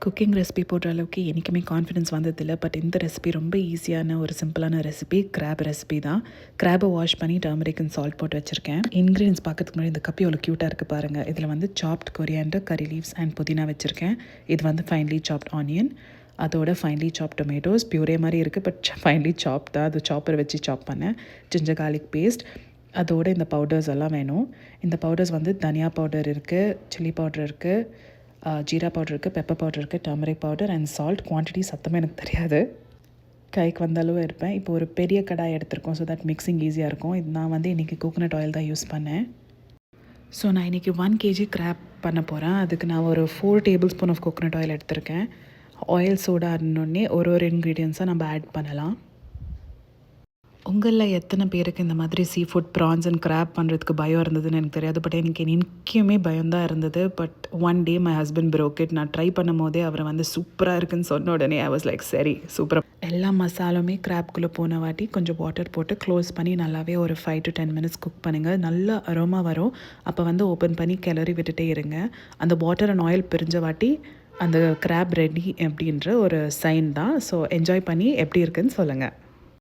Cooking recipe போடுற அளவுக்கு என்றைக்குமே கான்ஃபிடன்ஸ் வந்ததில்லை. பட் இந்த ரெசிபி ரொம்ப ஈஸியான ஒரு சிம்பிளான ரெசிபி. கிராப் ரெசிபி தான். கிராபை வாஷ் பண்ணி டர்மரிக் அண்ட் சால்ட் போட்டு வச்சுருக்கேன். இன்க்ரீடியன்ஸ் பார்க்கறதுக்கு முன்னாடி இந்த கப்பி எவ்வளோ க்யூட்டாக இருக்குது பாருங்கள். இதில் வந்து chopped coriander, curry leaves and புதினா வச்சுருக்கேன். இது வந்து ஃபைன்லி சாப்ட் ஆனியன், அதோட ஃபைன்லி சாப் டொமேட்டோஸ். பியூரே மாதிரி இருக்குது, பட் ஃபைன்லி சாப் தான். அது சாப்பர் வச்சு சாப் பண்ணேன். ஜிஞ்சர் கார்லிக் பேஸ்ட், அதோட இந்த பவுடர்ஸ் எல்லாம் வேணும். இந்த பவுடர்ஸ் வந்து தனியா பவுடர் இருக்குது, சில்லி பவுடர் இருக்குது, ஜீரா பவுடர் இருக்குது, பெப்பர் பவுடர் இருக்குது, turmeric powder and salt. Quantity சத்தமாக எனக்கு தெரியாது, கைக்கு வந்த அளவு இருப்பேன். இப்போ ஒரு பெரிய கடாய் எடுத்திருக்கோம், ஸோ தட் மிக்சிங் ஈஸியாக இருக்கும். இது நான் வந்து இன்றைக்கி கோகோனட் ஆயில் தான் யூஸ் பண்ணேன். ஸோ நான் இன்றைக்கி 1 kg கிராப் பண்ண போகிறேன். அதுக்கு நான் ஒரு 4 table spoon of coconut oil எடுத்திருக்கேன். ஆயில் சூடானோடனே ஒரு இன்க்ரீடியன்ஸாக நம்ம ஆட் பண்ணலாம். உங்களில் எத்தனை பேருக்கு இந்த மாதிரி sea food, prawns and crab பண்ணுறதுக்கு பயம் இருந்ததுன்னு எனக்கு தெரியாது. பட் எனக்கு இன்றைக்குமே பயம்தான் இருந்தது. But one day my husband broke it. நான் ட்ரை பண்ணும் போதே அவரை வந்து சூப்பராக இருக்குன்னு சொன்ன உடனே ஐ வாஸ் லைக் சரி சூப்பராக. எல்லா மசாலுமே கிராப்குள்ளே போன வாட்டி கொஞ்சம் வாட்டர் போட்டு க்ளோஸ் பண்ணி நல்லாவே ஒரு 5 to 10 minutes குக் பண்ணுங்கள். நல்ல அரோமா வரும். அப்போ வந்து ஓப்பன் பண்ணி கிளறி விட்டுட்டே இருங்க. அந்த வாட்டர் அண்ட் ஆயில் பிரிஞ்ச வாட்டி அந்த கிராப் ரெடி அப்படின்ற ஒரு சைன் தான். ஸோ என்ஜாய் பண்ணி எப்படி இருக்குன்னு சொல்லுங்கள்.